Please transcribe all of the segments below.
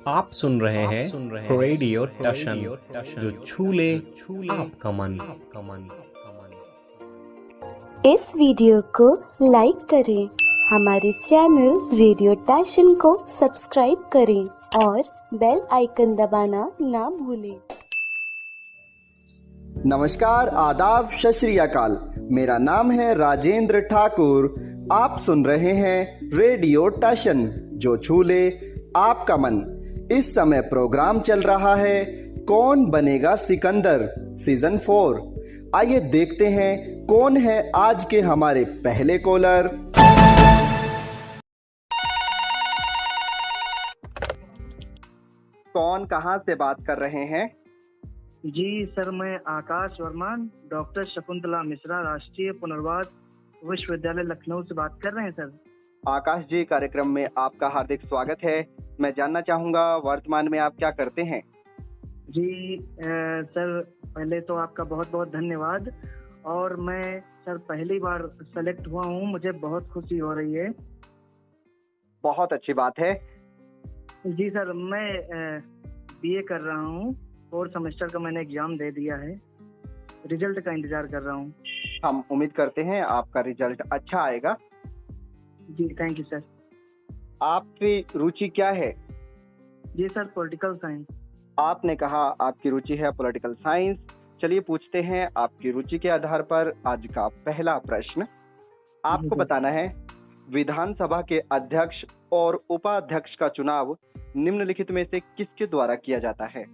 आप सुन रहे हैं रेडियो टशन, जो छू ले आपका मन। इस वीडियो को लाइक करें, हमारे चैनल रेडियो टशन को सब्सक्राइब करें और बेल आइकन दबाना ना भूलें। नमस्कार, आदाब, सत श्री अकाल। मेरा नाम है राजेंद्र ठाकुर। आप सुन रहे हैं रेडियो टशन, जो छू ले आपका मन। इस समय प्रोग्राम चल रहा है कौन बनेगा सिकंदर सीजन 4। आइए देखते हैं कौन है आज के हमारे पहले कॉलर। कौन कहां से बात कर रहे हैं? जी सर, मैं आकाश वर्मा, डॉक्टर शकुंतला मिश्रा, राष्ट्रीय पुनर्वास विश्वविद्यालय लखनऊ से बात कर रहे हैं सर। आकाश जी, कार्यक्रम में आपका हार्दिक स्वागत है। मैं जानना चाहूंगा वर्तमान में आप क्या करते हैं? जी सर, पहले तो आपका बहुत बहुत धन्यवाद। और मैं सर पहली बार सेलेक्ट हुआ हूँ, मुझे बहुत खुशी हो रही है। बहुत अच्छी बात है। जी सर, मैं बीए कर रहा हूँ, 4th सेमेस्टर का मैंने एग्जाम दे दिया है, रिजल्ट का इंतजार कर रहा हूँ। हम उम्मीद करते हैं आपका रिजल्ट अच्छा आएगा। जी थैंक यू सर। आपकी रुचि क्या है? जी सर, पॉलिटिकल साइंस। आपने कहा आपकी रुचि है पॉलिटिकल साइंस। चलिए पूछते हैं आपकी रुचि के आधार पर आज का पहला प्रश्न। आपको बताना है विधानसभा के अध्यक्ष और उपाध्यक्ष का चुनाव निम्नलिखित में से किसके द्वारा किया जाता है?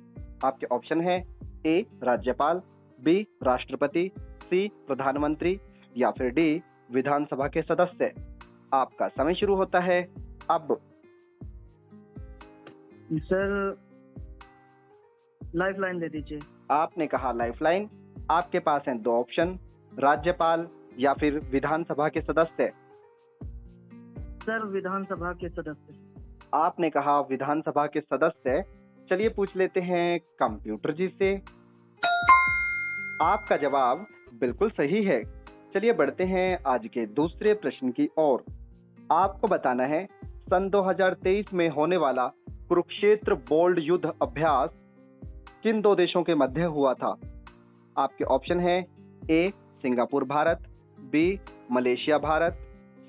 आपके ऑप्शन है ए राज्यपाल, बी राष्ट्रपति, सी प्रधानमंत्री या फिर डी विधानसभा के सदस्य। आपका समय शुरू होता है अब। सर लाइफलाइन दे दीजिए। आपने कहा लाइफलाइन। आपके पास हैं दो ऑप्शन, राज्यपाल या फिर विधानसभा के सदस्य। सर विधानसभा के सदस्य। आपने कहा विधानसभा के सदस्य। चलिए पूछ लेते हैं कंप्यूटर जी से। आपका जवाब बिल्कुल सही है। चलिए बढ़ते हैं आज के दूसरे प्रश्न की ओर। आपको बताना है सन 2023 में होने वाला कुरुक्षेत्र बोल्ड युद्ध अभ्यास किन दो देशों के मध्य हुआ था? आपके ऑप्शन है A Singapore Bharat, B Malaysia Bharat,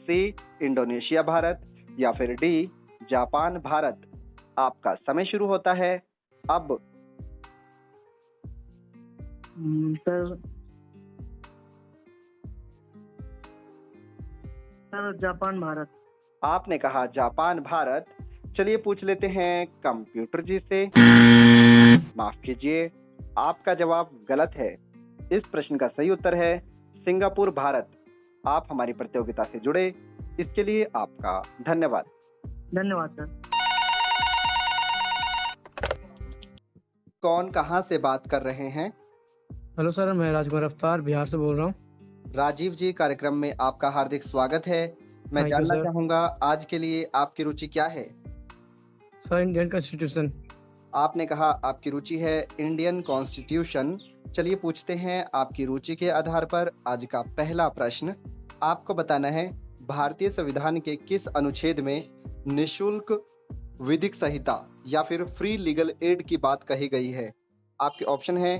C Indonesia Bharat या फिर डी जापान भारत। आपका समय शुरू होता है अब। Sir Japan Bharat. आपने कहा जापान भारत। चलिए पूछ लेते हैं कंप्यूटर जी से। माफ कीजिए, आपका जवाब गलत है। इस प्रश्न का सही उत्तर है सिंगापुर भारत। आप हमारी प्रतियोगिता से जुड़े, इसके लिए आपका धन्यवाद। धन्यवाद सर। कौन कहां से बात कर रहे हैं? हेलो सर, मैं राजकुमार अफ्तार बिहार से बोल रहा हूँ। राजीव जी, कार्यक्रम में आपका हार्दिक स्वागत है। मैं Thank you, जानना sir. चाहूंगा आज के लिए आपकी रुचि क्या है? Sir Indian constitution. आपने कहा आपकी रुचि है इंडियन कॉन्स्टिट्यूशन। चलिए पूछते हैं आपकी रुचि के आधार पर आज का पहला प्रश्न। आपको बताना है भारतीय संविधान के किस अनुच्छेद में निशुल्क विधिक सहायता या फिर फ्री लीगल एड की बात कही गई है? आपके ऑप्शन है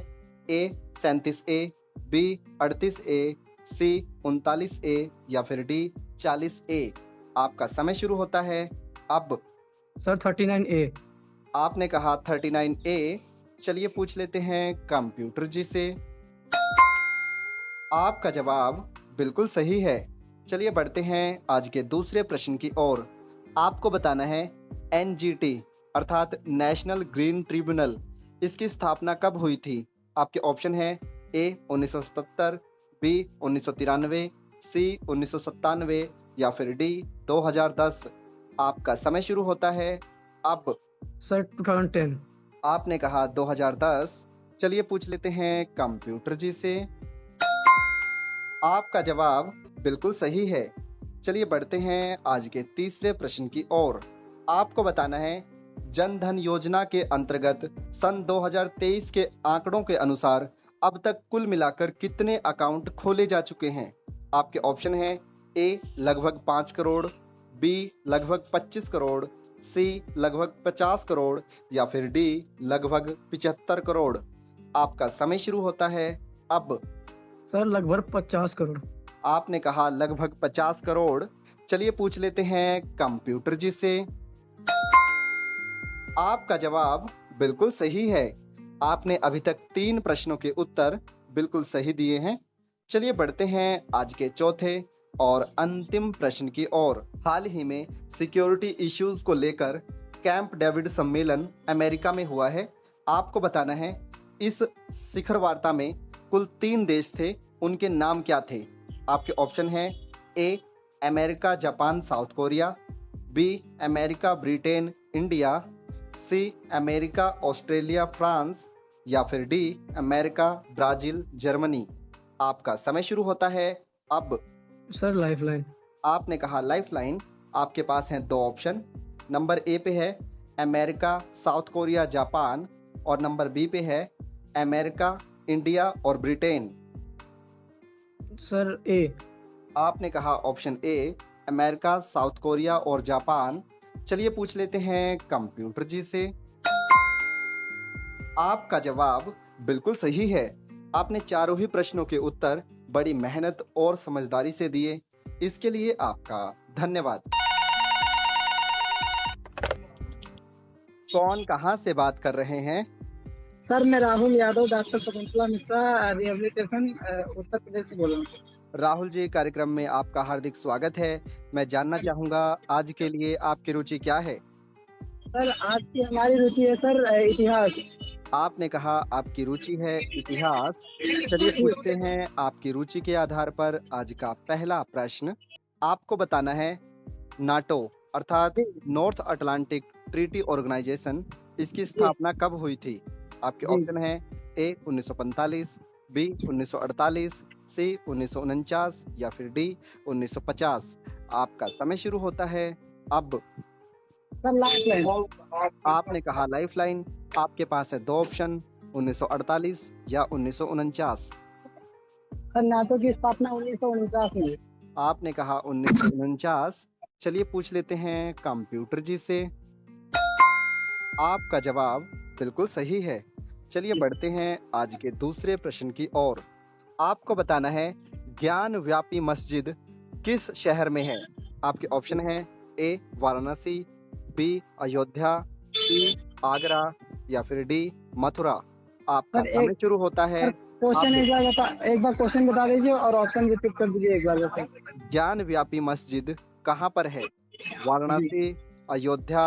ए 37A, बी 38A, सी 39A या फिर डी 40A। आपका समय शुरू होता है अब। Sir 39A। आपने कहा 39A। चलिए पूछ लेते हैं कंप्यूटर जी से। आपका जवाब बिल्कुल सही है। चलिए बढ़ते हैं आज के दूसरे प्रश्न की ओर। आपको बताना है NGT अर्थात नेशनल ग्रीन ट्रिब्यूनल, इसकी स्थापना कब हुई थी? आपके ऑप्शन है ए 1977, बी 1993, सी 1997 या फिर डी 2010। आपका समय शुरू होता है अब। सर 2010। आपने कहा 2010। चलिए पूछ लेते हैं कंप्यूटर जी से। आपका जवाब बिल्कुल सही है। चलिए बढ़ते हैं आज के तीसरे प्रश्न की ओर। आपको बताना है जन धन योजना के अंतर्गत सन 2023 के आंकड़ों के अनुसार अब तक कुल मिलाकर कितने अकाउंट खोले जा चुके हैं? आपके ऑप्शन हैं ए लगभग 5 करोड़, बी लगभग 25 करोड़, सी लगभग 50 करोड़ या फिर डी लगभग 75 करोड़। आपका समय शुरू होता है अब। सर लगभग 50 करोड़। आपने कहा लगभग 50 करोड़। चलिए पूछ लेते हैं कंप्यूटर जी से। आपका जवाब बिल्कुल सही है। आपने अभी तक 3 प्रश्नों के उत्तर बिल्कुल सही दिए हैं। चलिए बढ़ते हैं आज के चौथे और अंतिम प्रश्न की ओर। हाल ही में सिक्योरिटी इश्यूज को लेकर कैंप डेविड सम्मेलन अमेरिका में हुआ है। आपको बताना है इस शिखर वार्ता में कुल 3 देश थे, उनके नाम क्या थे? आपके ऑप्शन है A America Japan South Korea, B America Britain India, C America Australia France या फिर डी अमेरिका ब्राजील जर्मनी। आपका समय शुरू होता है अब। Sir lifeline. आपने कहा लाइफलाइन। आपके पास हैं 2 ऑप्शन। नंबर ए पे है अमेरिका साउथ कोरिया जापान और नंबर बी पे है अमेरिका इंडिया और ब्रिटेन। सर ए। आपने कहा option A America south Korea और जापान। चलिए पूछ लेते हैं कंप्यूटर जी से। आपका जवाब बिल्कुल सही है। आपने चारों ही प्रश्नों के उत्तर बड़ी मेहनत और समझदारी से दिए, इसके लिए आपका धन्यवाद। कौन कहां से बात कर रहे हैं? सर मैं राहुल यादव, डॉक्टर शकुंतला मिश्रा, रिहेबिलिटेशन उत्तर प्रदेश से बोल रहा हूँ। राहुल जी, कार्यक्रम में आपका हार्दिक स्वागत है। मैं जानना चाहूंगा आज के लिए आपकी रुचि क्या है? सर आज की हमारी रुचि है सर इतिहास। आपने कहा आपकी रुचि है इतिहास। चलिए पूछते हैं आपकी रुचि के आधार पर आज का पहला प्रश्न। आपको बताना है नाटो अर्थात नॉर्थ अटलांटिक ट्रीटी ऑर्गेनाइजेशन, इसकी स्थापना कब हुई थी? आपके ऑप्शन है ए 1945, बी 1948, सी 1949 या फिर डी 1950। आपका समय शुरू होता है अब। Sir lifeline. आपने कहा लाइफलाइन। आपके पास है 2 ऑप्शन, 1948 या 1949। सर नाटो की स्थापना 1949 में। आपने कहा 1949। चलिए पूछ लेते हैं कंप्यूटर जी से। आपका जवाब बिल्कुल सही है। चलिए बढ़ते हैं आज के दूसरे प्रश्न की ओर। आपको बताना है ज्ञान व्यापी मस्जिद किस शहर में है? आपके ऑप्शन है ए वाराणसी, बी अयोध्या, सी आगरा या फिर डी मथुरा। आपका समय शुरू होता है। क्वेश्चन एक बार क्वेश्चन बता दीजिए और ऑप्शन रिपीट कर दीजिए एक बार वैसे। ज्ञान व्यापी मस्जिद कहाँ पर है? वाराणसी, अयोध्या,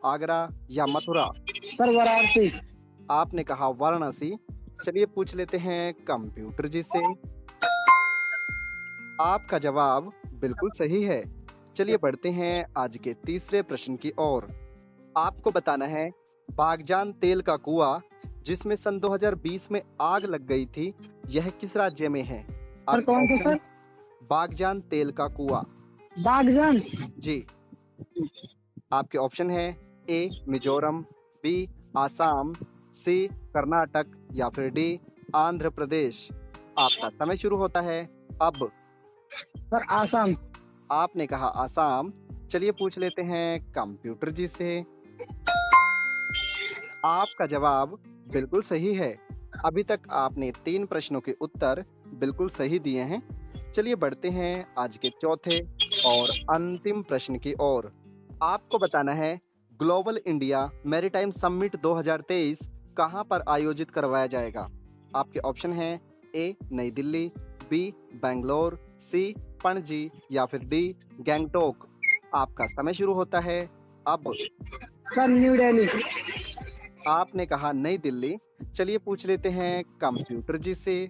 आगरा या मथुरा? सर वाराणसी। आपने कहा वाराणसी। चलिए पूछ लेते हैं कंप्यूटर जी से। आपका जवाब बिल्कुल सही है। चलिए बढ़ते हैं आज के तीसरे प्रश्न की ओर। आपको बताना है बागजान तेल का कुआं जिसमें सन 2020 में आग लग गई थी, यह किस राज्य में है? सर कौन सा सर? बागजान तेल का कुआं। बागजान जी। आपके ऑप्शन है ए मिजोरम, बी आसाम, सी कर्नाटक या फिर डी आंध्र प्रदेश। आपका समय शुरू होता है अब। सर आसाम। आपने कहा आसाम। चलिए पूछ लेते हैं कंप्यूटर जी से। आपका जवाब बिल्कुल सही है। अभी तक आपने 3 प्रश्नों के उत्तर बिल्कुल सही दिए हैं। चलिए बढ़ते हैं आज के चौथे और अंतिम प्रश्न की ओर। आपको बताना है ग्लोबल इंडिया मैरीटाइम समिट 2023 कहां पर आयोजित करवाया जाएगा? आपके ऑप्शन हैं ए नई दिल्ली, बी बेंगलोर, सी पणजी या फिर डी गैंगटोक। आपका समय शुरू होता है अब। Sir new Delhi. आपने कहा नई दिल्ली। चलिए पूछ लेते हैं कंप्यूटर जी से।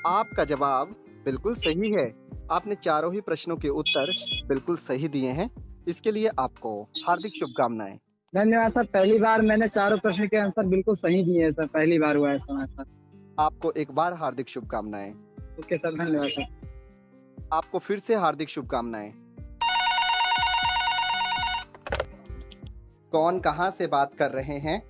आपका जवाब बिल्कुल सही है। आपने चारों ही प्रश्नों के उत्तर बिल्कुल सही दिए हैं, इसके लिए आपको हार्दिक शुभकामनाएं। धन्यवाद सर। पहली बार मैंने चारों प्रश्न के आंसर बिल्कुल सही दिए हैं सर, पहली बार हुआ है सर। आपको एक बार हार्दिक शुभकामनाएं। ओके सर, धन्यवाद सर। आपको फिर से हार्दिक शुभकामनाएं। कौन कहां से बात कर रहे हैं?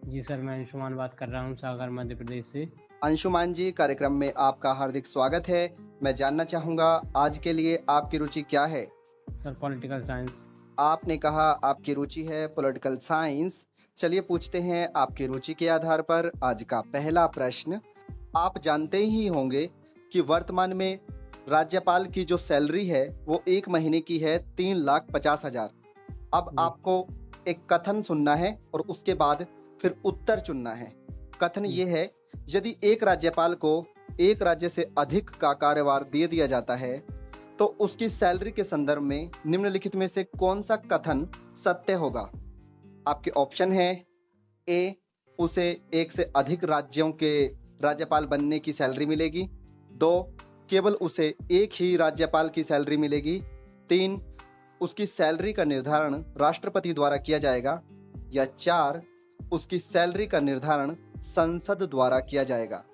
जी सर, मैं अंशुमान बात कर रहा हूँ सागर मध्य प्रदेश से। अंशुमान जी, कार्यक्रम में आपका हार्दिक स्वागत है। मैं जानना चाहूंगा आज के लिए आपकी रुचि क्या है? Sir political science. आपने कहा आपकी रुचि है पॉलिटिकल साइंस। चलिए पूछते हैं आपकी रुचि के आधार पर आज का पहला प्रश्न। आप जानते ही होंगे कि वर्तमान में राज्यपाल की जो सैलरी है वो 1 महीने की है 3,50,000। अब आपको एक कथन सुनना है और उसके बाद फिर उत्तर चुनना है। कथन ये है, यदि एक राज्यपाल को एक राज्य से अधिक का कार्यभार दे दिया जाता है तो उसकी सैलरी के संदर्भ में निम्नलिखित में से कौन सा कथन सत्य होगा। आपके ऑप्शन है ए, उसे एक से अधिक राज्यों के राज्यपाल बनने की सैलरी मिलेगी। 2, केवल उसे एक ही राज्यपाल की सैलरी मिलेगी। 3, उसकी सैलरी का निर्धारण राष्ट्रपति द्वारा किया जाएगा। या 4, उसकी सैलरी का निर्धारण संसद द्वारा किया जाएगा।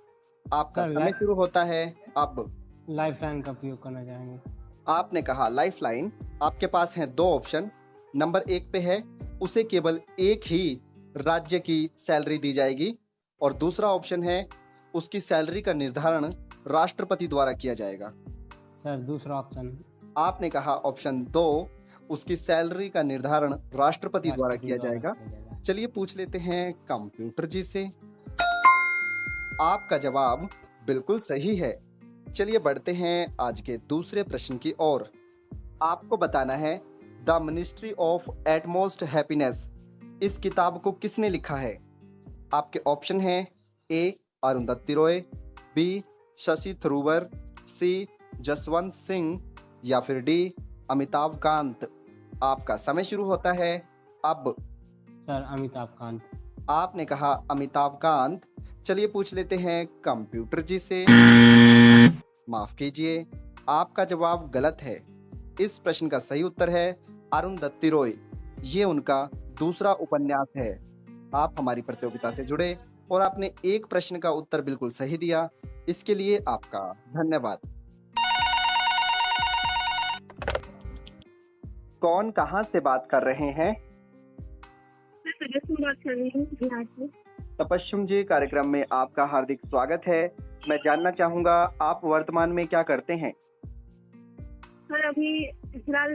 आपका समय शुरू होता है अब। लाइफलाइन का उपयोग करना चाहेंगे। आपने कहा लाइफलाइन। आपके पास हैं 2 ऑप्शन। नंबर 1 पे है उसे केवल एक ही राज्य की सैलरी दी जाएगी और दूसरा ऑप्शन है उसकी सैलरी का निर्धारण राष्ट्रपति द्वारा किया जाएगा। सर दूसरा ऑप्शन। आपने कहा ऑप्शन 2, उसकी सैलरी का निर्धारण राष्ट्रपति द्वारा किया जाएगा। चलिए पूछ लेते हैं कंप्यूटर जी से। आपका जवाब बिल्कुल सही है। चलिए बढ़ते हैं आज के दूसरे प्रश्न की ओर। आपको बताना है the Ministry of Utmost Happiness इस किताब को किसने लिखा है। आपके ऑप्शन हैं A, Arundhati Roy, B, Shashi Tharoor, C, Jaswant Singh या फिर डी, अमिताभ कांत। आपका समय शुरू होता है अब। सर अमिताभ कांत। आपने कहा अमिताभ कांत। चलिए पूछ लेते हैं कंप्यूटर जी से। माफ कीजिए, आपका जवाब गलत है। इस प्रश्न का सही उत्तर है अरुंधति रॉय। ये उनका दूसरा उपन्यास है। आप हमारी प्रतियोगिता से जुड़े और आपने एक प्रश्न का उत्तर बिल्कुल सही दिया, इसके लिए आपका धन्यवाद। कौन कहां से बात कर रहे हैं? तपस्सुम जी, कार्यक्रम में आपका हार्दिक स्वागत है। मैं जानना चाहूंगा आप वर्तमान में क्या करते हैं? सर अभी फिलहाल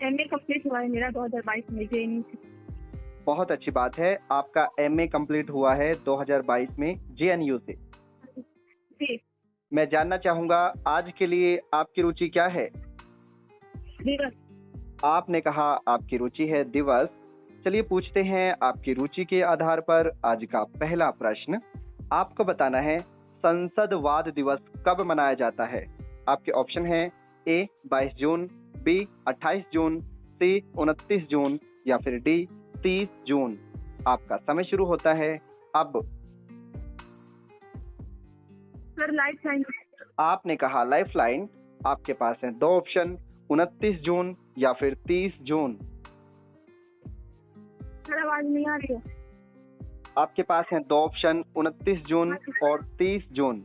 एमए कंप्लीट हुआ है मेरा 2022 में जेएनयू से। बहुत अच्छी बात है, आपका एमए कंप्लीट हुआ है 2022 में जेएनयू से। जी। मैं जानना चाहूंगा आज के लिए आपकी रुचि क्या है? दिवस। आपने कहा आपकी रुचि है दिवस। चलिए पूछते हैं आपकी रुचि के आधार पर आज का पहला प्रश्न। आपको बताना है संसदवाद दिवस कब मनाया जाता है। आपके ऑप्शन है ए, 22 जून, बी, 28 जून, सी, 29 जून या फिर डी, 30 जून। आपका समय शुरू होता है अब। Sir lifeline. आपने कहा लाइफलाइन। आपके पास है 2 ऑप्शन, 29 जून या फिर 30 जून। सर आवाज नहीं आ रही है। आपके पास हैं 2 ऑप्शन, 29 जून और 30 जून।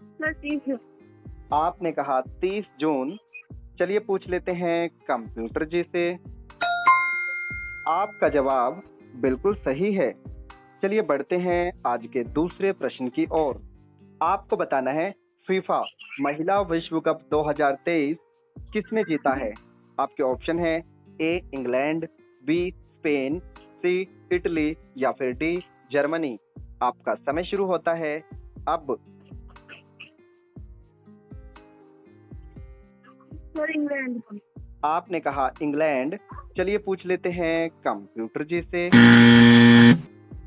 सर 30 जून। आपने कहा 30 जून। चलिए पूछ लेते हैं कंप्यूटर जी से। आपका जवाब बिल्कुल सही है। चलिए बढ़ते हैं आज के दूसरे प्रश्न की ओर। आपको बताना है फीफा महिला विश्व कप 2023 किसने जीता है। आपके ऑप्शन है ए, इंग्लैंड, बी, स्पेन, सी, इटली या फिर डी, जर्मनी। आपका समय शुरू होता है अब। Sir England. आपने कहा इंग्लैंड। चलिए पूछ लेते हैं कंप्यूटर जी से।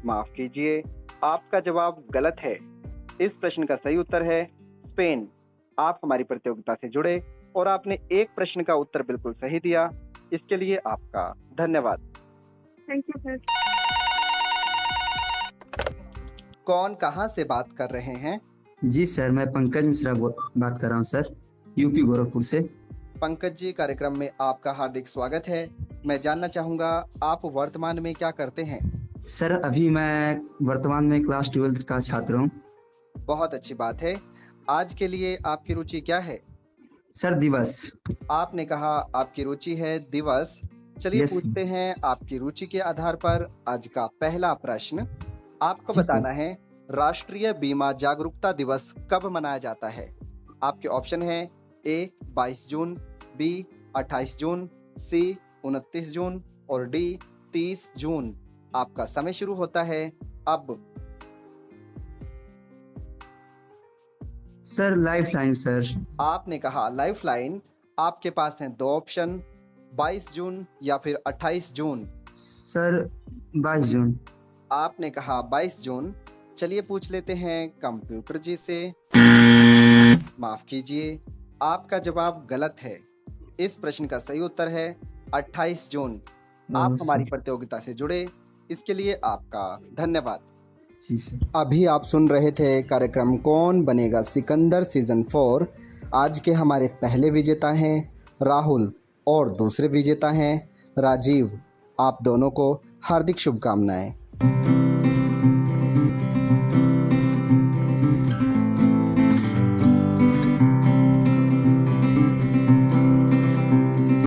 माफ कीजिए, आपका जवाब गलत है। इस प्रश्न का सही उत्तर है स्पेन। आप हमारी प्रतियोगिता से जुड़े और आपने एक प्रश्न का उत्तर बिल्कुल सही दिया, इसके लिए आपका धन्यवाद। Thank you sir. कौन कहां से बात कर रहे हैं? जी सर, मैं पंकज मिश्रा बात कर रहा हूं सर, यूपी गोरखपुर से। पंकज जी, कार्यक्रम में आपका हार्दिक स्वागत है। मैं जानना चाहूंगा आप वर्तमान में क्या करते हैं? सर अभी मैं वर्तमान में क्लास 12 का छात्र हूं। बहुत अच्छी बात है। आज के लिए आपकी रुचि क्या है? सर दिवस। आपने कहा आपकी रुचि है दिवस। चलिए पूछते हैं आपकी रुचि के आधार पर आज का पहला प्रश्न। आपको बताना है राष्ट्रीय बीमा जागरूकता दिवस कब मनाया जाता है। आपके ऑप्शन है ए, 22 जून, बी 28 जून, सी 29 जून और डी 30 जून। आपका समय शुरू होता है अब। Sir lifeline sir. आपने कहा लाइफलाइन। आपके पास हैं दो ऑप्शन, 22 जून या फिर 28 जून। सर 22 जून। आपने कहा 22 जून। चलिए पूछ लेते हैं कंप्यूटर जी से। माफ कीजिए, आपका जवाब गलत है। इस प्रश्न का सही उत्तर है 28 जून। आप हमारी प्रतियोगिता से जुड़े, इसके लिए आपका धन्यवाद। जी सर। अभी आप सुन रहे थे कार्यक्रम कौन बनेगा सिकंदर सीजन 4। आज के हमारे पहले विजेता हैं राहुल और दूसरे विजेता हैं राजीव। आप दोनों को हार्दिक शुभकामनाएं।